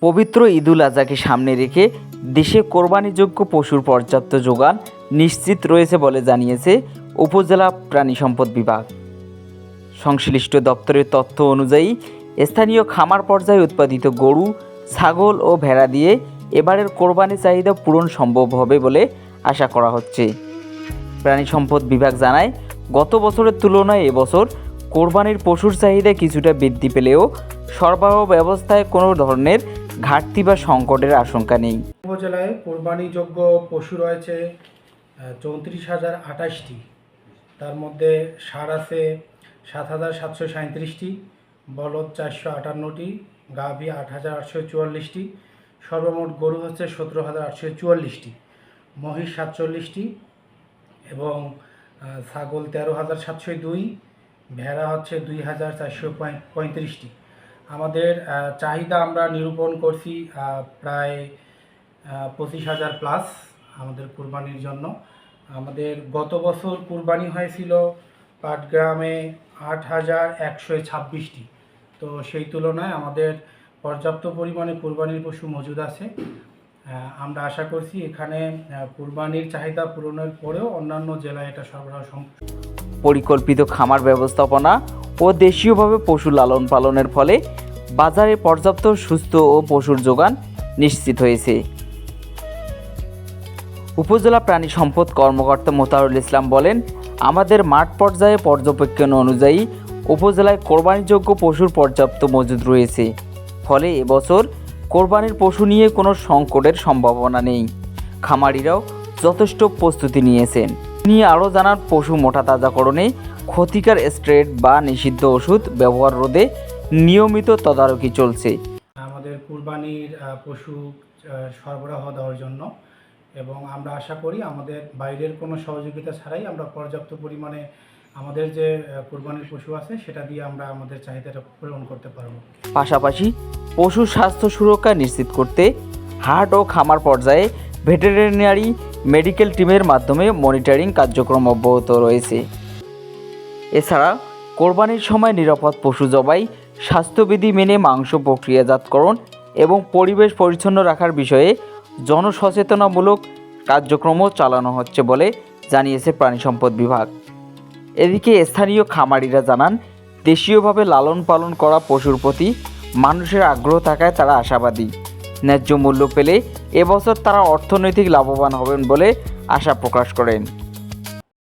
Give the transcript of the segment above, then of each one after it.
পবিত্র ঈদুল আজহাকে সামনে রেখে দেশে কোরবানিযোগ্য পশুর পর্যাপ্ত যোগান নিশ্চিত রয়েছে বলে জানিয়েছে উপজেলা প্রাণী সম্পদ বিভাগ। সংশ্লিষ্ট দপ্তরের তথ্য অনুযায়ী স্থানীয় খামার পর্যায়ে উৎপাদিত গরু, ছাগল ও ভেড়া দিয়ে এবারের কোরবানি চাহিদা পূরণ সম্ভব হবে বলে আশা করা হচ্ছে। প্রাণী সম্পদ বিভাগ জানায়, গত বছরের তুলনায় এবছর কোরবানির পশুর চাহিদা কিছুটা বৃদ্ধি পেলেও সরবরাহ ব্যবস্থায় কোনো ধরনের ঘাটতি বা সংকটের আশঙ্কা নেই। উপজেলায় কোরবানিযোগ্য পশু রয়েছে 34,028টি। তার মধ্যে ষাঁড় আছে 7,737টি, বলদ 458টি, গাভী 8,844টি, সর্বমোট গরু হচ্ছে 17,844টি, মহিষ 47টি এবং ছাগল 13,702, ভেড়া হচ্ছে 2,435টি। আমাদের চাহিদা আমরা নিরূপণ করছি প্রায় 25,000 প্লাস আমাদের কুরবানির জন্য। আমাদের গত বছর কুরবানি হয়েছিল পাটগ্রামে 8,126টি। তো সেই তুলনায় আমাদের পর্যাপ্ত পরিমাণে কুরবানির পশু মজুদ আছে। আমরা আশা করছি এখানে কুরবানির চাহিদা পূরণের পরেও অন্যান্য জেলায় এটা সরবরাহ সম্ভব। পরিকল্পিত খামার ব্যবস্থাপনা ও দেশীয়ভাবে পশু লালন পালনের ফলে বাজারে পর্যাপ্ত সুস্থ ও পশুর যোগান নিশ্চিত হয়েছে। উপজেলা প্রাণী সম্পদ কর্মকর্তা মোতাহারুল ইসলাম বলেন, আমাদের মাঠ পর্যায়ে পর্যবেক্ষণ অনুযায়ী উপজেলায় কোরবানিযোগ্য পশুর পর্যাপ্ত মজুদ রয়েছে। ফলে এবছর কোরবানির পশু নিয়ে কোনো সংকটের সম্ভাবনা নেই। খামারিরাও যথেষ্ট প্রস্তুতি নিয়েছেন। তিনি আরও জানান, পশু মোটা তাজাকরণে ক্ষতিকর স্ট্রেট বা নিষিদ্ধ ওষুধ ব্যবহার রোধে নিয়মিত তদারকি চলছে। আমাদের কুরবানির পশু সরবরাহ দেওয়ার জন্য এবং আমরা আশা করি আমাদের বাইরের কোনো সহযোগিতা ছাড়াই আমরা পর্যাপ্ত পরিমাণে আমাদের যে কুরবানির পশু আছে সেটা দিয়ে আমরা আমাদের চাহিদাটা পূরণ করতে পারব। পাশাপাশি পশু স্বাস্থ্য সুরক্ষা নিশ্চিত করতে হাট ও খামার পর্যায়ে ভেটেরিনারি মেডিকেল টিমের মাধ্যমে মনিটরিং কার্যক্রম অব্যাহত রয়েছে। এছাড়া কোরবানির সময় নিরাপদ পশু জবাই, স্বাস্থ্যবিধি মেনে মাংস প্রক্রিয়াজাতকরণ এবং পরিবেশ পরিচ্ছন্ন রাখার বিষয়ে জনসচেতনামূলক কার্যক্রমও চালানো হচ্ছে বলে জানিয়েছে প্রাণী সম্পদ বিভাগ। এদিকে স্থানীয় খামারিরা জানান, দেশীয়ভাবে লালন পালন করা পশুর প্রতি মানুষের আগ্রহ থাকায় তারা আশাবাদী। ন্যায্য মূল্য পেলে এবছর তারা অর্থনৈতিক লাভবান হবেন বলে আশা প্রকাশ করেন।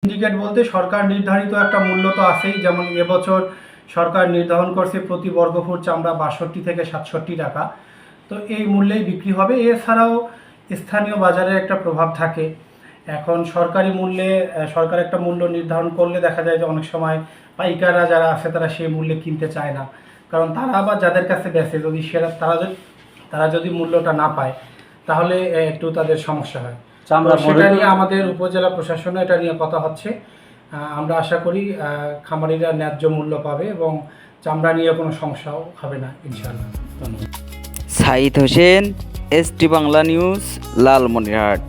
সিন্ডিকেট বলতে সরকার নির্ধারিত একটা মূল্য তো আছেই, যেমন এবছর সরকার নির্ধারণ করছে প্রতি বর্গফুট চামড়া 62 থেকে 67 টাকা। তো এই মূল্যেই বিক্রি হবে। এছাড়াও স্থানীয় বাজারে একটা প্রভাব থাকে। এখন সরকারি মূল্যে সরকার একটা মূল্য নির্ধারণ করলে দেখা যায় যে অনেক সময় পাইকাররা যারা আছে তারা সেই মূল্যে কিনতে চায় না, কারণ তারা আবার যাদের কাছে বেচে যদি তারা যদি মূল্যটা না পায় তাহলে একটু তাদের সমস্যা হয়। সেটা নিয়ে আমাদের উপজেলা প্রশাসনে এটা নিয়ে কথা হচ্ছে। আমরা আশা করি খামারিরা ন্যায্য মূল্য পাবে এবং চামড়া নিয়ে কোনো সমস্যাও হবে না ইনশাআল্লাহ। Saeed Hossain, ST Bangla news, Lalmonirhat.